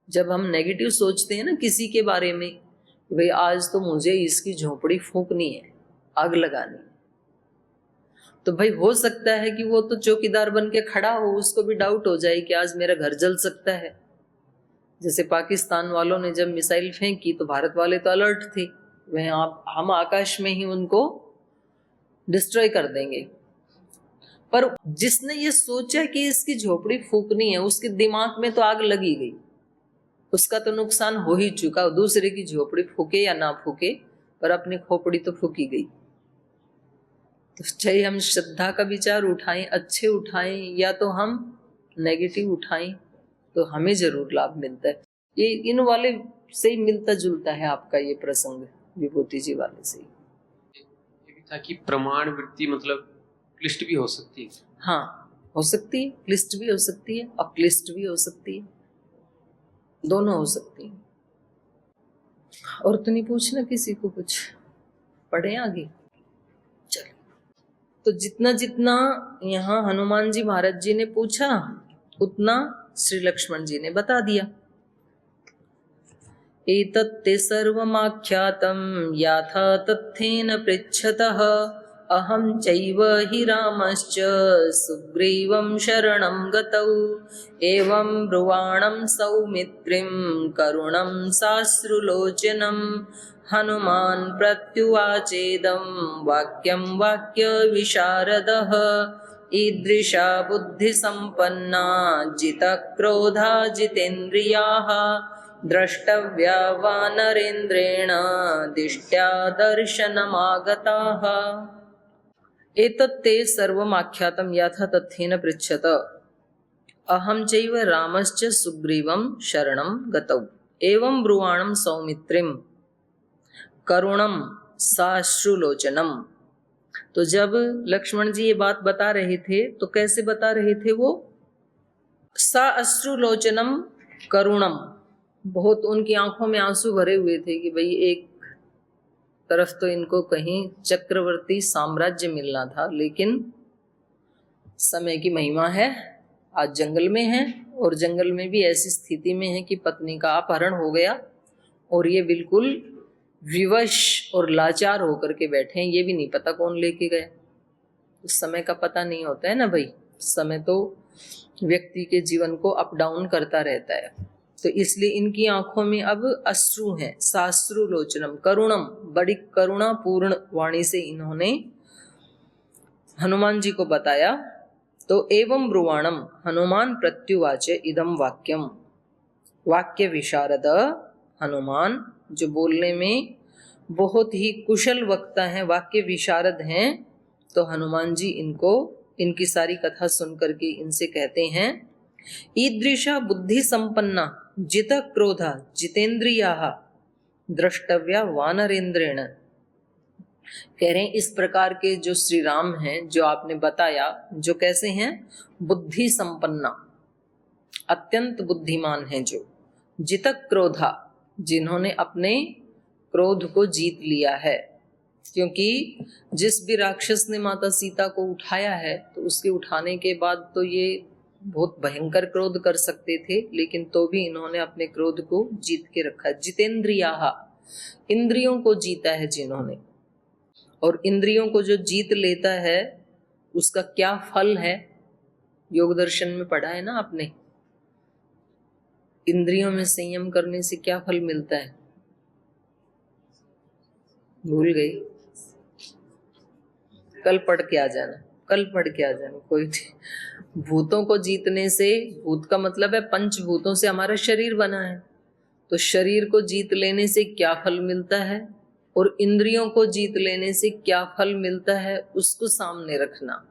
जब हम नेगेटिव सोचते हैं ना किसी के बारे में, भाई आज तो मुझे इसकी झोपड़ी फूंकनी है, आग लगानी है, तो भाई हो सकता है कि वो तो चौकीदार बन के खड़ा हो, उसको भी डाउट हो जाए कि आज मेरा घर जल सकता है। जैसे पाकिस्तान वालों ने जब मिसाइल फेंकी तो भारत वाले तो अलर्ट थे, वह हम आकाश में ही उनको डिस्ट्रॉय कर देंगे। पर जिसने ये सोचा कि इसकी झोपड़ी फूंकनी है, उसके दिमाग में तो आग लगी गई, उसका तो नुकसान हो ही चुका। दूसरे की झोपड़ी फूके या ना फूके, पर अपनी खोपड़ी तो फूकी गई। तो चाहे हम श्रद्धा का विचार उठाएं, अच्छे उठाएं, या तो हम नेगेटिव उठाएं, तो हमें जरूर लाभ मिलता है। ये इन वाले से ही मिलता जुलता है आपका ये प्रसंग, विभूति जी वाले से। ये भी था कि प्रमाण वृत्ति मतलब क्लिष्ट भी हो सकती है। हाँ, हो सकती है, क्लिष्ट भी हो सकती है, अक्लिष्ट भी हो सकती है, दोनों हो सकती है। और तो नहीं पूछना किसी को कुछ, पढ़े आगे चलो। तो जितना जितना यहाँ हनुमान जी महाराज जी ने पूछा, उतना श्री लक्ष्मण जी ने बता दिया। एतत्ते सर्वमाख्यातं याथा तथ्येन पृच्छतः अहं चैव हि रामश्च सुग्रीवं शरणं गतौ एवं ब्रुवाणं सौमित्रिं करुणं साश्रुलोचनं हनुमान् प्रत्युवाचेदं वाक्यं वाक्यविशारदः ईदृशा बुद्धिसम्पन्ना जितक्रोधा जितेन्द्रियाः द्रष्टव्या वानरेन्द्रेण दिष्ट्या दर्शनमागताः। एतत्ते सर्वमाख्यातं यथा तथ्येन पृच्छत अहं चैव रामश्च सुग्रीवं शरणं गतौ एवं ब्रुवाणं सौमित्रिं करुणं साश्रुलोचनम। तो जब लक्ष्मण जी ये बात बता रहे थे तो कैसे बता रहे थे वो? सा अश्रुलोचनम करुणम, बहुत उनकी आंखों में आंसू भरे हुए थे कि भाई एक तरफ तो इनको कहीं चक्रवर्ती साम्राज्य मिलना था, लेकिन समय की महिमा है, आज जंगल में है, और जंगल में भी ऐसी स्थिति में है कि पत्नी का अपहरण हो गया और ये बिल्कुल विवश और लाचार होकर के बैठे हैं। ये भी नहीं पता कौन लेके गया। उस समय का पता नहीं होता है ना भाई, समय तो व्यक्ति के जीवन को अप डाउन करता रहता है। तो इसलिए इनकी आंखों में अब अश्रु हैं। साश्रु लोचनम, करुणम, बड़ी करुणा पूर्ण वाणी से इन्होंने हनुमान जी को बताया। तो एवं ब्रुवाणम, हनुमान प्रत्युवाच इदम वाक्यम, वाक्य विशारद, हनुमान जो बोलने में बहुत ही कुशल वक्ता हैं, वाक्य विशारद हैं। तो हनुमान जी इनको इनकी सारी कथा सुन करके इनसे कहते हैं, ईदृशा बुद्धि संपन्ना जित क्रोधा जितेन्द्रिया द्रष्टव्या वानरेन्द्रेण। कह रहे हैं इस प्रकार के जो श्री राम हैं, जो आपने बताया, जो कैसे हैं? बुद्धि संपन्ना, अत्यंत बुद्धिमान हैं, जो जित क्रोधा, जिन्होंने अपने क्रोध को जीत लिया है। क्योंकि जिस भी राक्षस ने माता सीता को उठाया है, तो उसके उठाने के बाद तो ये बहुत भयंकर क्रोध कर सकते थे, लेकिन तो भी इन्होंने अपने क्रोध को जीत के रखा। जितेंद्रिया, इंद्रियों को जीता है जिन्होंने। और इंद्रियों को जो जीत लेता है उसका क्या फल है? योग दर्शन में पढ़ा है ना आपने, इंद्रियों में संयम करने से क्या फल मिलता है? भूल गई, कल पढ़ के आ जाना, कल पढ़ के आ जाना, कोई नहीं। भूतों को जीतने से, भूत का मतलब है पंचभूतों से हमारा शरीर बना है, तो शरीर को जीत लेने से क्या फल मिलता है और इंद्रियों को जीत लेने से क्या फल मिलता है, उसको सामने रखना।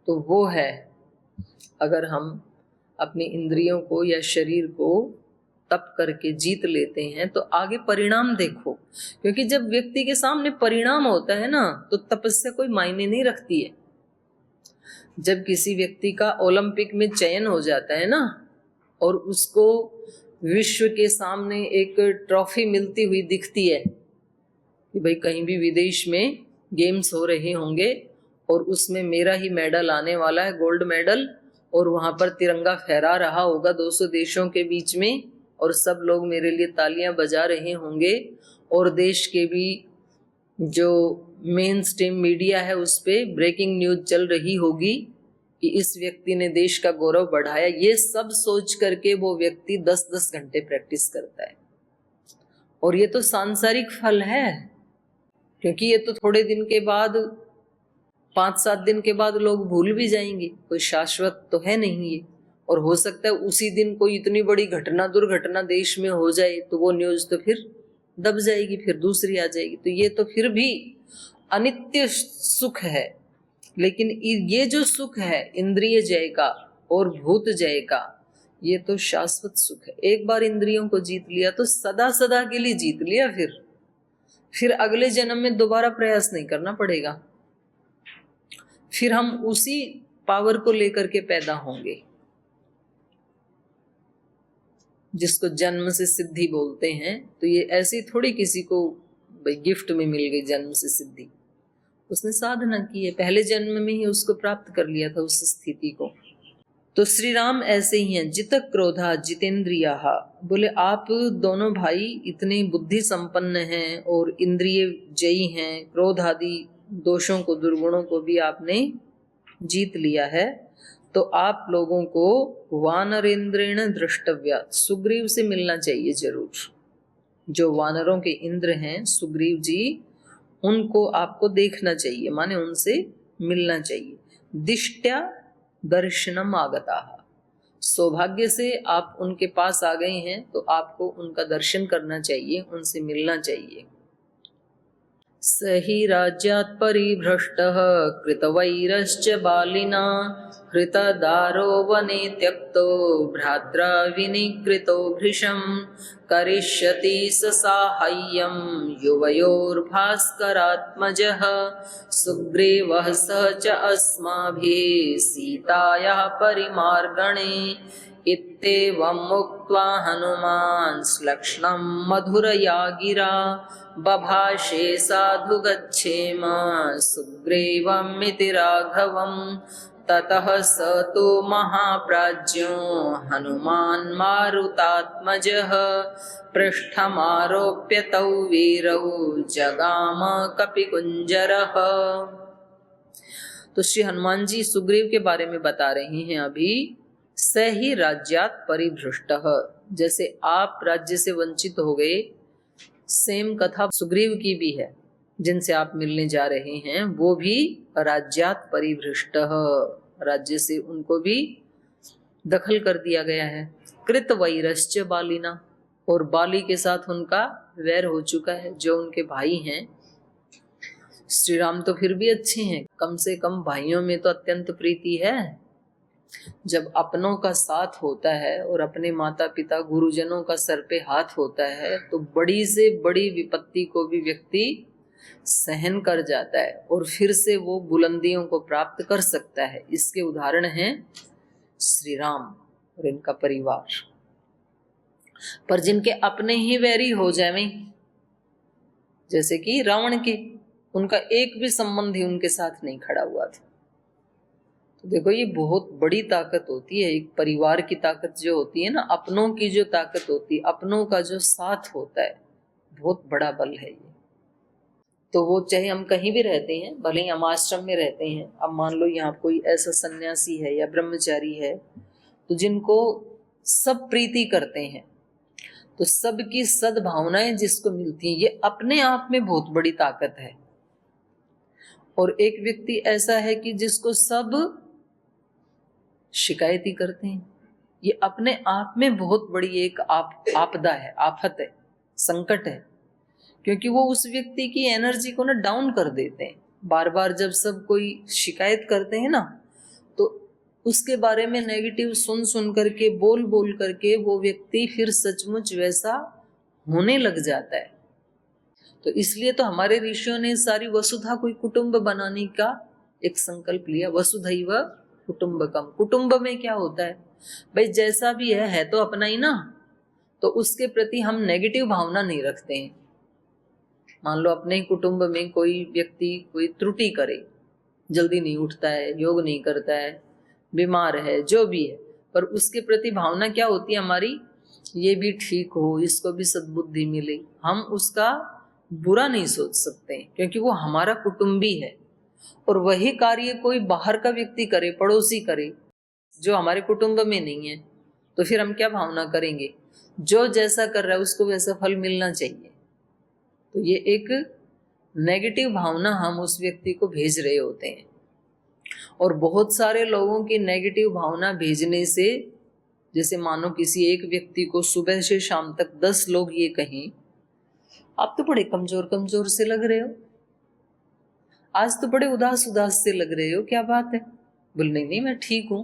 तो वो है, अगर हम अपनी इंद्रियों को या शरीर को तप करके जीत लेते हैं तो आगे परिणाम देखो। क्योंकि जब व्यक्ति के सामने परिणाम होता है ना, तो तपस्या कोई मायने नहीं रखती है। जब किसी व्यक्ति का ओलंपिक में चयन हो जाता है ना, और उसको विश्व के सामने एक ट्रॉफी मिलती हुई दिखती है कि भाई कहीं भी विदेश में गेम्स हो रहे होंगे और उसमें मेरा ही मेडल आने वाला है, गोल्ड मेडल, और वहां पर तिरंगा फहरा रहा होगा 200 देशों के बीच में, और सब लोग मेरे लिए तालियां बजा रहे होंगे, और देश के भी जो मेन स्ट्रीम मीडिया है उस पे ब्रेकिंग न्यूज चल रही होगी कि इस व्यक्ति ने देश का गौरव बढ़ाया। ये सब सोच करके वो व्यक्ति 10-10 घंटे प्रैक्टिस करता है। और ये तो सांसारिक फल है, क्योंकि ये तो थोड़े दिन के बाद, 5-7 दिन के बाद लोग भूल भी जाएंगे, कोई शाश्वत तो है नहीं ये। और हो सकता है उसी दिन कोई इतनी बड़ी घटना, दुर्घटना देश में हो जाए तो वो न्यूज तो फिर दब जाएगी, फिर दूसरी आ जाएगी। तो ये तो फिर भी अनित्य सुख है। लेकिन ये जो सुख है इंद्रिय जय का और भूत जय का, ये तो शाश्वत सुख है। एक बार इंद्रियों को जीत लिया तो सदा सदा के लिए जीत लिया, फिर अगले जन्म में दोबारा प्रयास नहीं करना पड़ेगा। फिर हम उसी पावर को लेकर के पैदा होंगे, जिसको जन्म से सिद्धि बोलते हैं। तो ये ऐसी थोड़ी किसी को गिफ्ट में मिल गई जन्म से सिद्धि, उसने साधना की है, पहले जन्म में ही उसको प्राप्त कर लिया था उस स्थिति को। तो श्री राम ऐसे ही हैं, जित क्रोधा जितेंद्रिया। बोले आप दोनों भाई इतने बुद्धि संपन्न हैं और इंद्रिय जयी हैं, क्रोध आदि दोषों को, दुर्गुणों को भी आपने जीत लिया है, तो आप लोगों को वानरेंद्रेण द्रष्टव्या, सुग्रीव से मिलना चाहिए जरूर। जो वानरों के इंद्र हैं सुग्रीव जी, उनको आपको देखना चाहिए, माने उनसे मिलना चाहिए। दिष्ट्या दर्शनम आगता, सौभाग्य से आप उनके पास आ गए हैं तो आपको उनका दर्शन करना चाहिए, उनसे मिलना चाहिए। सही राज्यात् परिभ्रष्टः कृतवैरश्च बालिना, हृतदारो वने त्यक्तो भ्रात्रा विनिकृतो भृशं, करिष्यति स साहाय्यं युवयोर्भास्करात्मजः, सुग्रीवः सह च अस्माभिः सीतायाः परिमार्गणे। इत्येवम् उक्त्वा हनुमान् श्लक्ष्णं मधुरया गिरा, बभाषे साधु गच्छेम सुग्रीवमिति राघवम्। ततः स तु महाप्राज्यो हनुमान् मारुतात्मजः, पृष्ठमारोप्य तौ वीरौ जगाम कपिकुञ्जरः। तो श्री हनुमान जी सुग्रीव के बारे में बता रही हैं अभी। सही राज्यात् परिभ्रष्टः, जैसे आप राज्य से वंचित हो गए, सेम कथा सुग्रीव की भी है। जिनसे आप मिलने जा रहे हैं वो भी राज्यात् परिभ्रष्टः, राज्य से उनको भी दखल कर दिया गया है। कृत वैरश्च बालिना, और बाली के साथ उनका वैर हो चुका है, जो उनके भाई हैं। श्री राम तो फिर भी अच्छे हैं, कम से कम भाइयों में तो अत्यंत प्रीति है। जब अपनों का साथ होता है और अपने माता पिता गुरुजनों का सर पे हाथ होता है तो बड़ी से बड़ी विपत्ति को भी व्यक्ति सहन कर जाता है और फिर से वो बुलंदियों को प्राप्त कर सकता है। इसके उदाहरण हैं श्री राम और इनका परिवार। पर जिनके अपने ही वैरी हो जाए, जैसे कि रावण के, उनका एक भी संबंधी उनके साथ नहीं खड़ा हुआ था। तो देखो ये बहुत बड़ी ताकत होती है, एक परिवार की ताकत जो होती है ना, अपनों की जो ताकत होती है, अपनों का जो साथ होता है, बहुत बड़ा बल है ये। तो वो चाहे हम कहीं भी रहते हैं, भले ही हम आश्रम में रहते हैं, अब मान लो यहाँ कोई ऐसा सन्यासी है या ब्रह्मचारी है, तो जिनको सब प्रीति करते हैं, तो सबकी सद्भावनाएं जिसको मिलती हैं, ये अपने आप में बहुत बड़ी ताकत है। और एक व्यक्ति ऐसा है कि जिसको सब शिकायती करते हैं, ये अपने आप में बहुत बड़ी एक आपदा है, आफत है, संकट है, क्योंकि वो उस व्यक्ति की एनर्जी को ना डाउन कर देते हैं। बार बार जब सब कोई शिकायत करते हैं ना, तो उसके बारे में नेगेटिव सुन करके, बोल करके वो व्यक्ति फिर सचमुच वैसा होने लग जाता है। तो इसलिए तो हमारे ऋषियों ने सारी वसुधा कोई कुटुंब बनाने का एक संकल्प लिया, वसुधैव कुटुंबकम। कुटुंब में क्या होता है भाई, जैसा भी है तो अपना ही ना, तो उसके प्रति हम नेगेटिव भावना नहीं रखते हैं। मान लो अपने कुटुंब में कोई व्यक्ति कोई त्रुटि करे, जल्दी नहीं उठता है, योग नहीं करता है, बीमार है, जो भी है, पर उसके प्रति भावना क्या होती है हमारी, ये भी ठीक हो, इसको भी सद्बुद्धि मिले, हम उसका बुरा नहीं सोच सकते क्योंकि वो हमारा कुटुंबी है। और वही कार्य कोई बाहर का व्यक्ति करे, पड़ोसी करे, जो हमारे कुटुंब में नहीं है, तो फिर हम क्या भावना करेंगे? जो जैसा कर रहा है उसको वैसा फल मिलना चाहिए। तो ये एक नेगेटिव भावना हम उस व्यक्ति को भेज रहे होते हैं। और बहुत सारे लोगों की नेगेटिव भावना भेजने से, जैसे मानो किसी एक व्यक्ति को सुबह से शाम तक 10 लोग ये कहें, आप तो बड़े कमजोर कमजोर से लग रहे हो, आज तो बड़े उदास उदास से लग रहे हो, क्या बात है? बोल नहीं नहीं मैं ठीक हूं।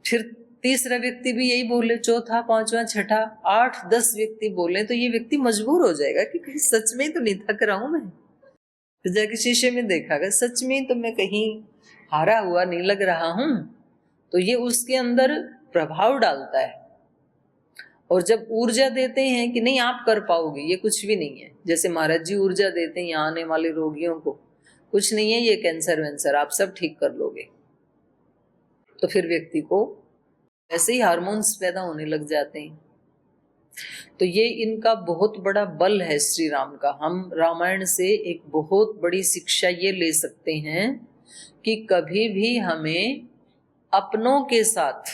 फिर तीसरा व्यक्ति भी यही बोले, चौथा, पांचवा, छठा, 8-10 व्यक्ति बोले, तो ये व्यक्ति मजबूर हो जाएगा कि कहीं सच में तो नहीं थक रहा हूं मैं। तो जाके शीशे में देखा गया, सच में तो मैं कहीं हारा हुआ नहीं लग रहा हूं। तो ये उसके अंदर प्रभाव डालता है। और जब ऊर्जा देते हैं कि नहीं आप कर पाओगे, ये कुछ भी नहीं है, जैसे महाराज जी ऊर्जा देते हैं यहाँ आने वाले रोगियों को, कुछ नहीं है, ये कैंसर वैंसर आप सब ठीक कर लोगे, तो फिर व्यक्ति को ऐसे ही हार्मोन्स पैदा होने लग जाते हैं। तो ये इनका बहुत बड़ा बल है श्री राम का। हम रामायण से एक बहुत बड़ी शिक्षा ये ले सकते हैं कि कभी भी हमें अपनों के साथ,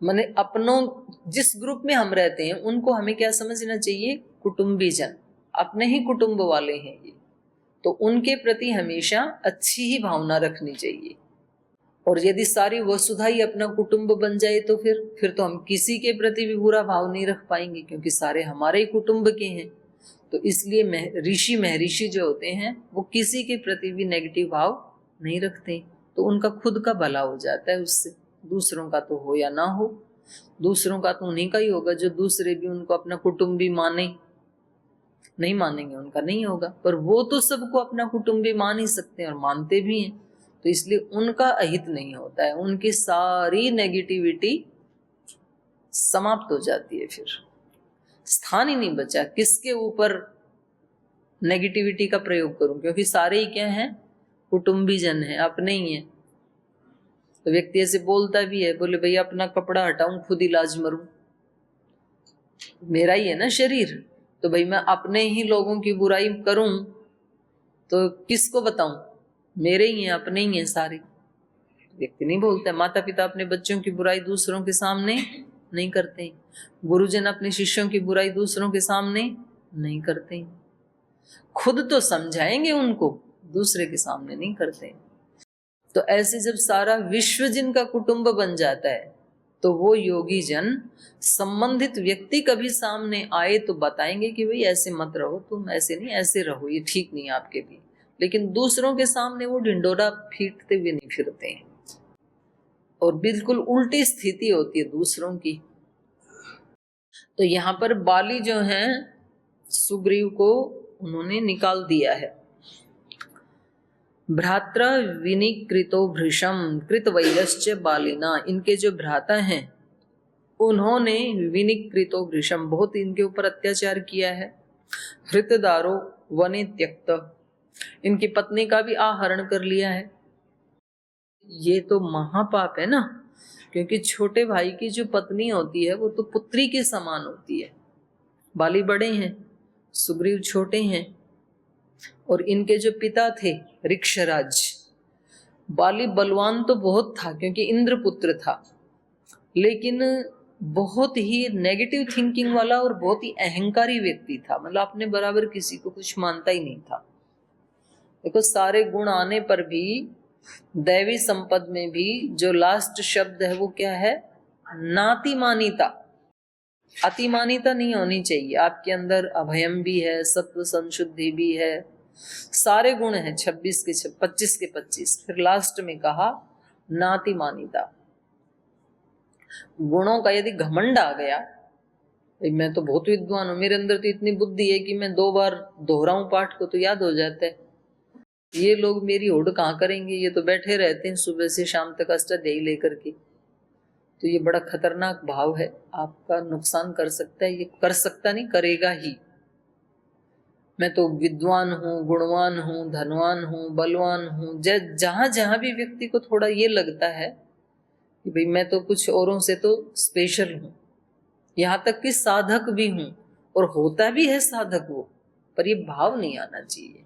माने अपनों, जिस ग्रुप में हम रहते हैं उनको हमें क्या समझना चाहिए? कुटुंबी जन, अपने ही कुटुंब वाले हैं ये, तो उनके प्रति हमेशा अच्छी ही भावना रखनी चाहिए। और यदि सारी वसुधा ही अपना कुटुंब बन जाए तो फिर तो हम किसी के प्रति भी बुरा भाव नहीं रख पाएंगे, क्योंकि सारे हमारे ही कुटुंब के हैं। तो इसलिए ऋषि महर्षि जो होते हैं वो किसी के प्रति भी नेगेटिव भाव नहीं रखते, तो उनका खुद का भला हो जाता है उससे। दूसरों का तो हो या ना हो, दूसरों का तो उन्हीं का ही होगा, जो दूसरे भी उनको अपना कुटुंबी माने। नहीं मानेंगे उनका नहीं होगा, पर वो तो सबको अपना कुटुंबी मान ही सकते हैं और मानते भी हैं। तो इसलिए उनका अहित नहीं होता है, उनकी सारी नेगेटिविटी समाप्त हो जाती है, फिर स्थान ही नहीं बचा किसके ऊपर नेगेटिविटी का प्रयोग करूं, क्योंकि सारे ही क्या हैं? कुटुंबी जन हैं, अपने ही हैं। तो व्यक्ति ऐसे बोलता भी है, बोले भैया अपना कपड़ा हटाऊं खुद इलाज मरूं, मेरा ही है ना शरीर, तो भाई मैं अपने ही लोगों की बुराई करूं तो किसको बताऊं? मेरे ही हैं, अपने ही हैं सारे। व्यक्ति नहीं बोलता है। माता पिता अपने बच्चों की बुराई दूसरों के सामने नहीं करते, गुरुजन अपने शिष्यों की बुराई दूसरों के सामने नहीं करते, खुद तो समझाएंगे उनको, दूसरे के सामने नहीं करते। तो ऐसे जब सारा विश्व जिनका कुटुंब बन जाता है, तो वो योगी जन संबंधित व्यक्ति कभी सामने आए तो बताएंगे कि भाई ऐसे मत रहो, तुम ऐसे नहीं, ऐसे रहो, ये ठीक नहीं आपके भी। लेकिन दूसरों के सामने वो ढिंडोरा पीटते हुए नहीं फिरते हैं, और बिल्कुल उल्टी स्थिति होती है दूसरों की। तो यहाँ पर बाली जो है सुग्रीव को उन्होंने निकाल दिया है। भ्रात्रा विनिकृतो भृशम कृतवैरश्च बालिना, इनके जो भ्राता हैं उन्होंने विनिकृतो भृशम, बहुत इनके ऊपर अत्याचार किया है। हृतदारो वने त्यक्त, इनकी पत्नी का भी आहरण कर लिया है। ये तो महापाप है ना, क्योंकि छोटे भाई की जो पत्नी होती है वो तो पुत्री के समान होती है। बाली बड़े हैं, सुग्रीव छोटे हैं, और इनके जो पिता थे ऋक्षराज, बाली बलवान तो बहुत था क्योंकि इंद्र पुत्र था, लेकिन बहुत ही नेगेटिव थिंकिंग वाला और बहुत ही अहंकारी व्यक्ति था। मतलब अपने बराबर किसी को कुछ मानता ही नहीं था। देखो सारे गुण आने पर भी, दैवी संपद में भी जो लास्ट शब्द है वो क्या है? नातिमानिता। अतिमानिता नहीं होनी चाहिए। आपके अंदर अभयम भी है, सत्व संशुद्धि भी है, सारे गुण हैं 26 के 25 के 25। फिर लास्ट में कहा नातिमानिता। गुणों का यदि घमंड आ गया, मैं तो बहुत विद्वान हूं, मेरे अंदर तो इतनी बुद्धि है कि मैं 2 बार दोहराऊं पाठ को तो याद हो जाता है, ये लोग मेरी होड़ कहाँ करेंगे, ये तो बैठे रहते हैं सुबह से शाम तक अष्टाध्यायी लेकर के। तो ये बड़ा खतरनाक भाव है, आपका नुकसान कर सकता है। ये कर सकता नहीं, करेगा ही। मैं तो विद्वान हूँ, गुणवान हूँ, धनवान हूँ, बलवान हूँ। जहां जहां भी व्यक्ति को थोड़ा ये लगता है कि भाई मैं तो कुछ औरों से तो स्पेशल हूँ, यहाँ तक कि साधक भी हूं, और होता भी है साधक वो, पर ये भाव नहीं आना चाहिए।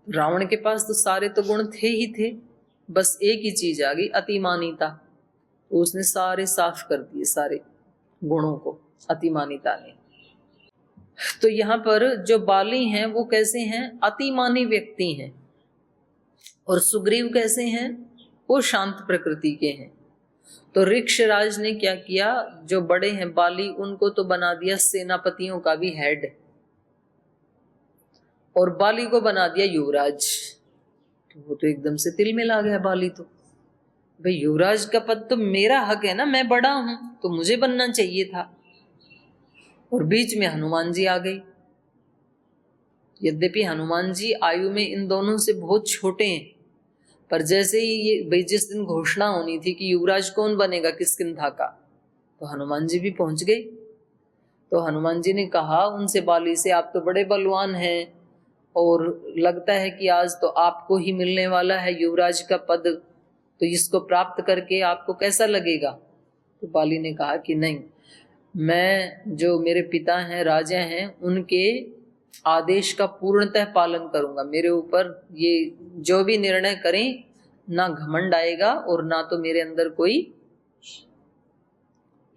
रावण के पास तो सारे तो गुण थे ही थे, बस एक ही चीज आ गई, अतिमानिता। तो उसने सारे साफ कर दिए, सारे गुणों को अतिमानिता ने। तो यहाँ पर जो बाली हैं वो कैसे हैं? अतिमानी व्यक्ति हैं। और सुग्रीव कैसे हैं? वो शांत प्रकृति के हैं। तो ऋक्षराज ने क्या किया, जो बड़े हैं बाली, उनको तो बना दिया सेनापतियों का भी हेड, और बाली को बना दिया युवराज। तो वो तो एकदम से तिल मिल आ गया बाली तो, भाई युवराज का पद तो मेरा हक है ना, मैं बड़ा हूं तो मुझे बनना चाहिए था। और बीच में हनुमान जी आ गई। यद्यपि हनुमान जी आयु में इन दोनों से बहुत छोटे हैं, पर जैसे ही ये भाई जिस दिन घोषणा होनी थी कि युवराज कौन बनेगा किष्किंधा का, तो हनुमान जी भी पहुंच गए। तो हनुमान जी ने कहा उनसे बाली से, आप तो बड़े बलवान हैं और लगता है कि आज तो आपको ही मिलने वाला है युवराज का पद, तो इसको प्राप्त करके आपको कैसा लगेगा? तो बाली ने कहा कि नहीं, मैं जो मेरे पिता हैं, राजा हैं, उनके आदेश का पूर्णतः पालन करूंगा। मेरे ऊपर ये जो भी निर्णय करें, ना घमंड आएगा और ना तो मेरे अंदर कोई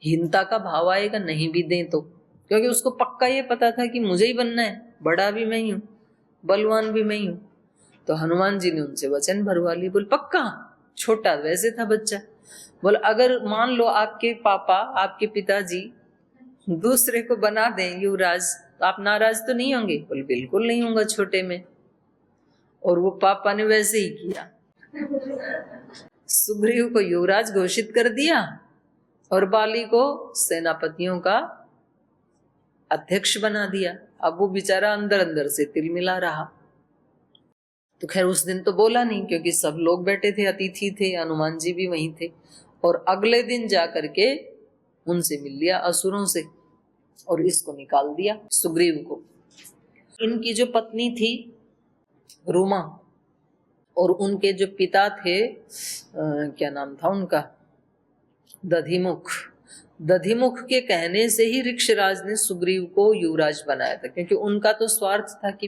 हीनता का भाव आएगा, नहीं भी दें तो। क्योंकि उसको पक्का ये पता था कि मुझे ही बनना है, बड़ा भी मैं ही हूं, बलवान भी मैं ही हूं। तो हनुमान जी ने उनसे वचन भरवा लिए। बोल पक्का? छोटा वैसे था बच्चा। बोल अगर मान लो आपके पापा, आपके पिताजी दूसरे को बना दें युवराज, तो आप नाराज तो नहीं होंगे? बोल बिल्कुल नहीं होगा छोटे में। और वो पापा ने वैसे ही किया, सुग्रीव को युवराज घोषित कर दिया और बाली को सेनापतियों का अध्यक्ष बना दिया। अब वो बेचारा अंदर अंदर से तिल मिला रहा। तो खैर उस दिन तो बोला नहीं, क्योंकि सब लोग बैठे थे, अतिथि थे, हनुमान जी भी वहीं थे। और अगले दिन जा करके उनसे मिल लिया असुरों से, और इसको निकाल दिया सुग्रीव को। इनकी जो पत्नी थी रूमा, और उनके जो पिता थे क्या नाम था उनका, दधिमुख। दधिमुख के कहने से ही ऋक्षराज ने सुग्रीव को युवराज बनाया था, क्योंकि उनका तो स्वार्थ था कि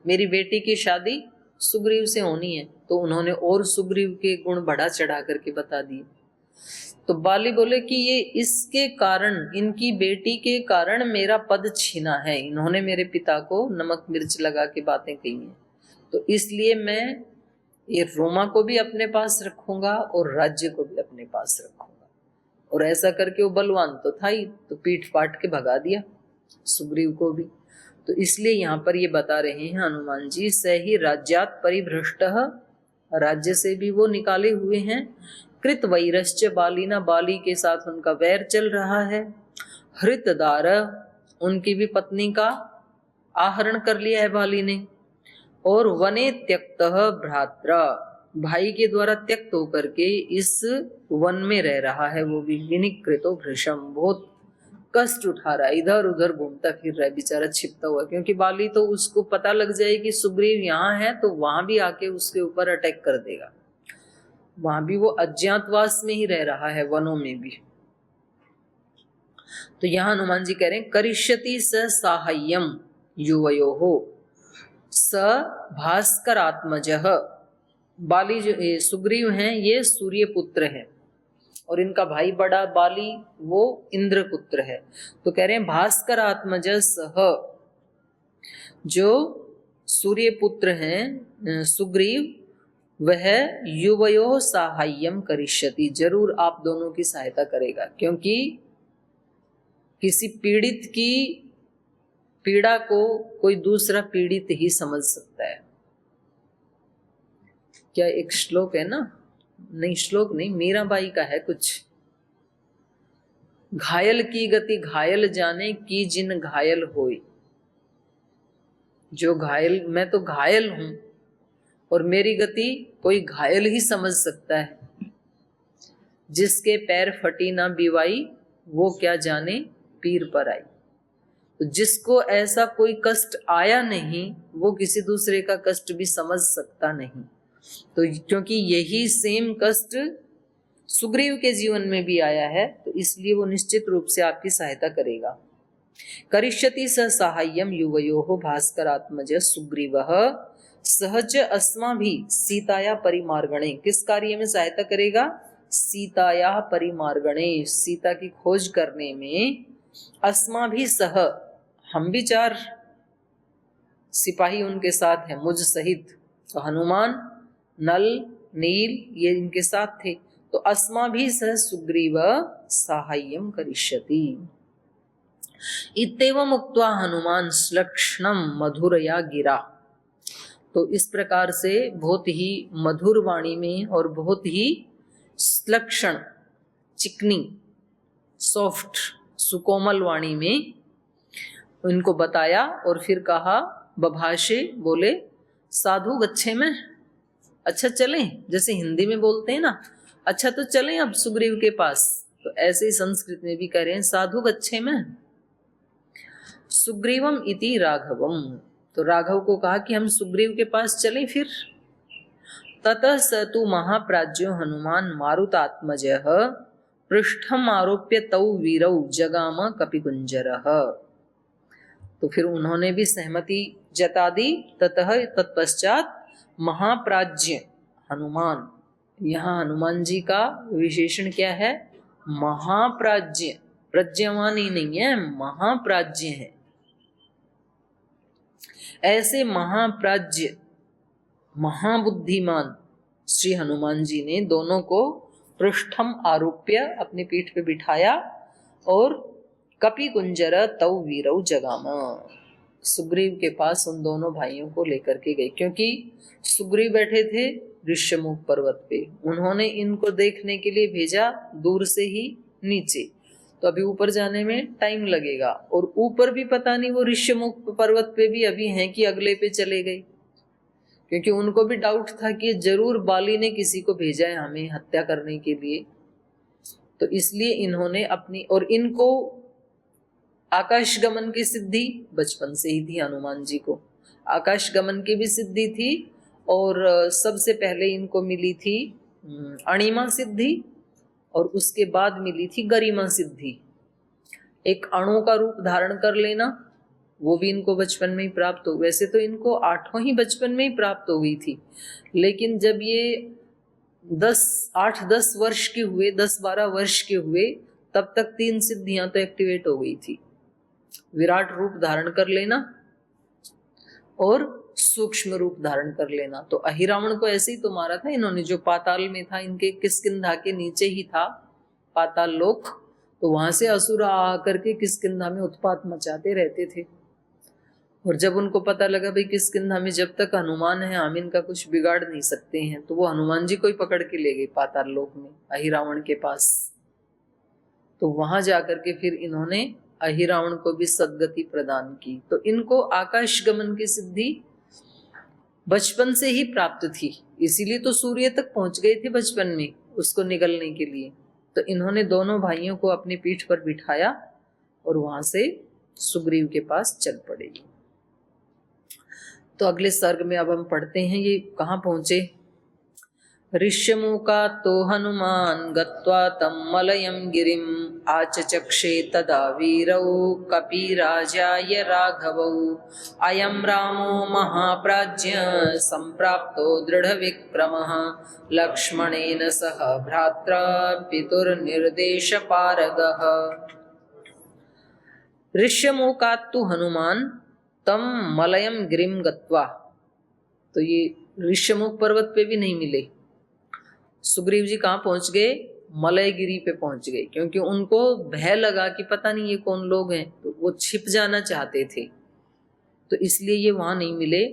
मेरी बेटी की शादी सुग्रीव से होनी है। तो उन्होंने और सुग्रीव के गुण बढ़ा चढ़ा करके बता दिए। तो बाली बोले कि ये इसके कारण, इनकी बेटी के कारण मेरा पद छीना है, इन्होंने मेरे पिता को नमक मिर्च लगा के बातें कही हैं, तो इसलिए मैं ये रोमा को भी अपने पास रखूंगा और राज्य को भी अपने पास रखूंगा। और ऐसा करके वो बलवान तो था ही, तो पीठ पाट के भगा दिया सुग्रीव को भी। तो इसलिए यहाँ पर ये बता रहे हैं हनुमान जी, सही राज्यात परिभ्रष्ट, राज्य से भी वो निकाले हुए हैं। कृत वैरश्च बालिना, बाली के साथ उनका वैर चल रहा है। हृतदार, उनकी भी पत्नी का आहरण कर लिया है बाली ने। और वने त्यक्त भ्रात्रा, भाई के द्वारा त्यक्त होकर के इस वन में रह रहा है वो भी। विनिकृतो भृशम, बहुत कष्ट उठा रहा है, इधर उधर घूमता फिर रहा है बेचारा छिपता हुआ। क्योंकि बाली तो उसको पता लग जाए कि सुग्रीव यहाँ है तो वहां भी आके उसके ऊपर अटैक कर देगा। वहां भी वो अज्ञातवास में ही रह रहा है, वनों में भी। तो यहाँ हनुमान जी कह रहे हैं, करिष्यति स साहाय्यम युवयोः स भास्करात्मजः। बाली जो सुग्रीव हैं ये सूर्य पुत्र हैं, और इनका भाई बड़ा बाली वो इंद्र पुत्र है। तो कह रहे हैं भास्करात्मज सह, जो सूर्य पुत्र हैं सुग्रीव, वह युवयो साहाय्यम करिष्यति, जरूर आप दोनों की सहायता करेगा। क्योंकि किसी पीड़ित की पीड़ा को कोई दूसरा पीड़ित ही समझ सकता है। क्या एक श्लोक है ना, नहीं श्लोक नहीं, मीराबाई का है कुछ, घायल की गति घायल जाने की जिन घायल होई। जो घायल, मैं तो घायल हूं और मेरी गति कोई घायल ही समझ सकता है। जिसके पैर फटी ना बिवाई, वो क्या जाने पीर पर आई। तो जिसको ऐसा कोई कष्ट आया नहीं, वो किसी दूसरे का कष्ट भी समझ सकता नहीं। तो क्योंकि यही सेम कष्ट सुग्रीव के जीवन में भी आया है, तो इसलिए वो निश्चित रूप से आपकी सहायता करेगा। करिष्यति स साहाय्यम युवयोः भास्करात्मज सुग्रीवः सहज अस्माभिः सीताया परिमार्गणे। किस कार्य में सहायता करेगा? सीताया परिमार्गणे, सीता की खोज करने में। अस्माभिः सह, हम भी 4 सिपाही उनके साथ हैं मुझ सहित। तो हनुमान, नल, नील ये इनके साथ थे। तो अस्माभिः सह सुग्रीव साहाय्यम करिष्यति। इत्येवम् उक्त्वा हनुमान श्लक्ष्णं मधुरया गिरा। तो इस प्रकार से बहुत ही मधुर वाणी में और बहुत ही श्लक्षण, चिकनी, सॉफ्ट, सुकोमल वाणी में उनको बताया और फिर कहा, बभाषे, बोले, साधु गच्छे में, अच्छा चलें, जैसे हिंदी में बोलते हैं ना, अच्छा तो चलें अब सुग्रीव के पास, तो ऐसे ही संस्कृत में भी कह रहे हैं साधु गच्छे में। सुग्रीवम इति राघवम, तो राघव को कहा कि हम सुग्रीव के पास चलें फिर। ततः स तु महाप्राज्यो हनुमान मारुतात्मजः पृष्ठम आरोप्य तौ वीरौ जगाम कपिकुंजरः। तो फिर उन्होंने भी सहमति जता दी। ततः तत्पश्चात महाप्राज्य हनुमान, यहाँ हनुमान जी का विशेषण क्या है? महाप्राज्य, प्रज्ञावान ही नहीं है, महाप्राज्य है। ऐसे महाप्राज्य, महाबुद्धिमान श्री हनुमान जी ने दोनों को पृष्ठम आरोप्य, अपनी पीठ पे बिठाया और कपि कुंजर तौ वीरौ जगामा, सुग्रीव के पास उन दोनों भाइयों को लेकर के गए। क्योंकि सुग्रीव बैठे थे ऋष्यमुख पर्वत पे, उन्होंने इनको देखने के लिए भेजा दूर से ही नीचे, तो अभी ऊपर जाने में टाइम लगेगा। और ऊपर भी पता नहीं वो ऋष्यमुख पर्वत पे भी अभी हैं कि अगले पे चले गए, क्योंकि उनको भी डाउट था कि जरूर बाली ने किसी को भेजा है हमें हत्या करने के लिए। तो इसलिए इन्होंने अपनी, और इनको आकाश गमन की सिद्धि बचपन से ही थी, हनुमान जी को आकाश गमन की भी सिद्धि थी, और सबसे पहले इनको मिली थी अणिमा सिद्धि, और उसके बाद मिली थी गरिमा सिद्धि। एक अणु का रूप धारण कर लेना, वो भी इनको बचपन में ही प्राप्त हो। वैसे तो इनको 8 ही बचपन में ही प्राप्त हो गई थी, लेकिन जब ये 8-10 वर्ष के हुए, 10-12 वर्ष के हुए, तब तक 3 सिद्धियां तो एक्टिवेट हो गई थी। विराट रूप धारण कर लेना और सूक्ष्म रूप धारण कर लेना। तो अहिरावण को ऐसे ही तो मारा था इन्होंने, जो पाताल में था, इनके किष्किंधा के नीचे ही था पाताल लोक, तो वहां से असुर आकर के किष्किंधा में उत्पात मचाते रहते थे। और जब उनको पता लगा भाई किष्किंधा में जब तक हनुमान है हम इनका कुछ बिगाड़ नहीं सकते हैं, तो वो हनुमान जी को ही पकड़ के ले गए पाताल लोक में अहिरावण के पास। तो वहां जाकर के फिर इन्होंने अहिरावण को भी सद्गति प्रदान की। तो इनको आकाश गमन की सिद्धि बचपन से ही प्राप्त थी, इसीलिए तो सूर्य तक पहुंच गए थे बचपन में उसको निगलने के लिए। तो इन्होंने दोनों भाइयों को अपनी पीठ पर बिठाया और वहां से सुग्रीव के पास चल पड़े। तो अगले सर्ग में अब हम पढ़ते हैं ये कहाँ पहुंचे। ऋष्यमुका तो हनुमान गत्वा तं मलयं गिरिं आचचक्षे तदा वीरौ कपिराजाय राघवौ अयं रामो महाप्राज्य सम्प्राप्तो दृढविक्रमः लक्ष्मणेन सह भ्रात्रा पितुर्निर्देशपारगः। ऋष्यमुकात्तु हनुमान तम मलयम गिरिम गत्वा, तो ये ऋष्यमुख पर्वत पे भी नहीं मिले। सुग्रीव जी कहाँ पहुंच गए? मलयगिरी पे पहुंच गए, क्योंकि उनको भय लगा कि पता नहीं ये कौन लोग हैं, तो वो छिप जाना चाहते थे, तो इसलिए ये वहां नहीं मिले।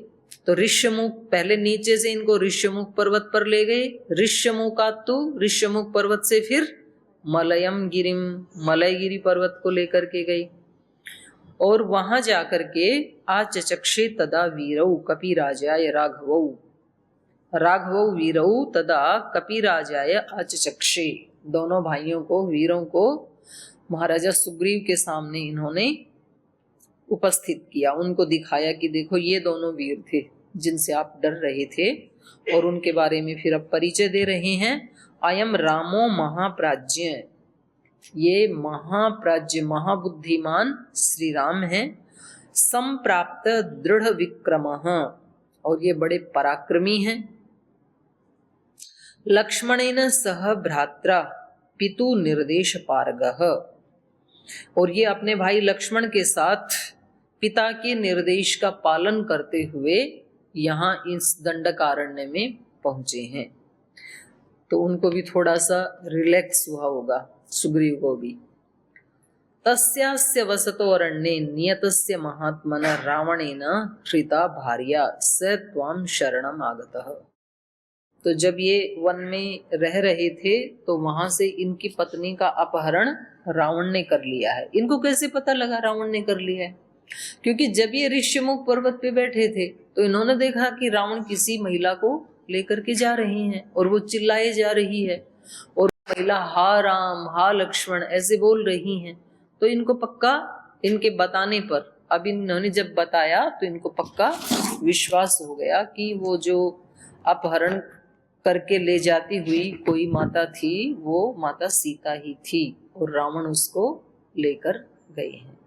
तो ऋष्यमुख, पहले नीचे से इनको ऋष्यमुख पर्वत पर ले गए, ऋष्यमुकात्तु ऋष्यमुख पर्वत से फिर मलयम गिरिम, मलयगिरी पर्वत को लेकर के गई। और वहां जाकर के आचचक्षे तदा वीरौ कपिराजाय राघवौ, राघवौ वीरौ तदा कपिराजाय आचचक्षे, दोनों भाइयों को, वीरों को महाराजा सुग्रीव के सामने इन्होंने उपस्थित किया, उनको दिखाया कि देखो ये दोनों वीर थे जिनसे आप डर रहे थे, और उनके बारे में फिर अब परिचय दे रहे हैं। अयम रामो महाप्राज्य, ये महाप्राज्य महाबुद्धिमान श्री राम है। संप्राप्त दृढ़ विक्रमः, और ये बड़े पराक्रमी हैं। लक्ष्मणेन सह भ्रात्रा पितु निर्देश पारगः, और ये अपने भाई लक्ष्मण के साथ पिता के निर्देश का पालन करते हुए यहाँ इस दंडकारण्य में पहुंचे हैं। तो उनको भी थोड़ा सा रिलैक्स हुआ होगा, सुग्रीव को भी। तस्यास्य वसतो अरण्ये नियतस्य महात्मना रावणेन हृता भार्या स त्वां शरणम आगतः। तो जब ये वन में रह रहे थे तो वहां से इनकी पत्नी का अपहरण रावण ने कर लिया है। इनको कैसे पता लगा रावण ने कर लिया है? क्योंकि जब ये ऋष्यमुख पर्वत पे बैठे थे तो इन्होंने देखा कि रावण किसी महिला को लेकर के जा रहे हैं और वो चिल्लाए जा रही है और महिला हा राम हा लक्ष्मण ऐसे बोल रही हैं। तो इनको पक्का इनके बताने पर, अब इन्होंने जब बताया तो इनको पक्का विश्वास हो गया कि वो जो अपहरण करके ले जाती हुई कोई माता थी वो माता सीता ही थी और रावण उसको लेकर गए हैं।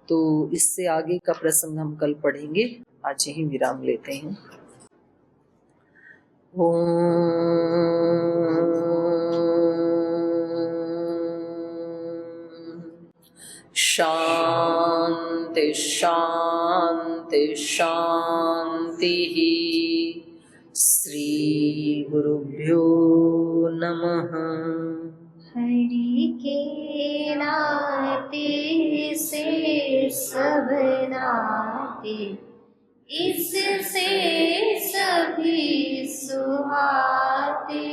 तो इससे आगे का प्रसंग हम कल पढ़ेंगे। आज यही विराम लेते हैं। शांति शांति शांति। श्री गुरुभ्यो नमः। हरि के नाते से सब नाते, इससे सभी सुहाते।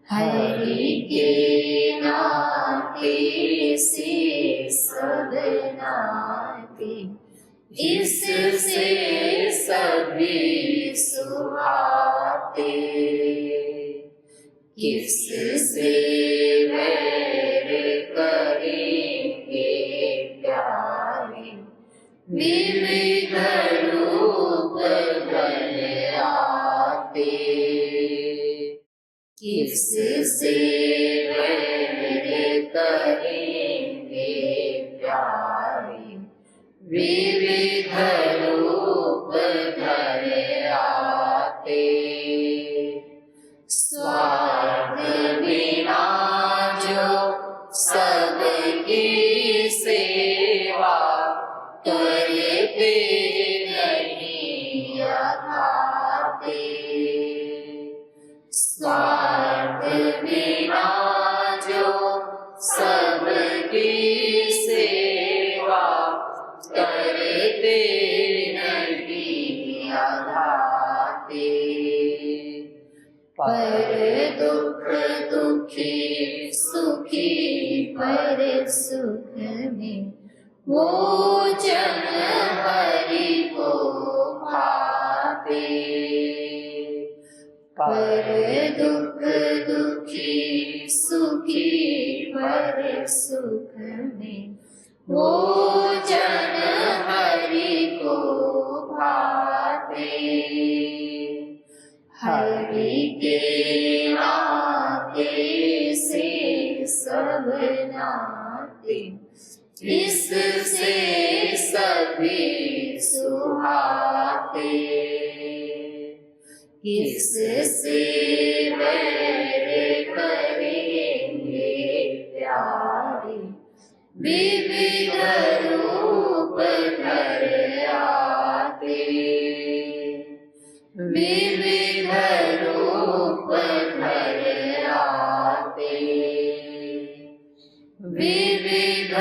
हरि के नाते से सब नाते, इससे सभी सुहाते। किससे वैर करेंगे प्यारे, विविध रूप धर आते। किससे वैर करेंगे प्यारे, विविध रूप धर आते। स्वार्थ बिना जो सबकी सेवा करते नहीं अघाते। स्वार्थ बिना जो सबकी सेवा करते नहीं अघाते। पर दुख दुखी सुखी पर सुख में, वो जन हरि को भाते। पर दुख दुखी सुखी पर सुख में, वो जन हरि को भाते। हरि के नाते से सब नाते, इससे सभी सुहाते। किससे वैर करेंगे प्यारे, विविध रूप धर आते। विविध रूप धर आते। विविध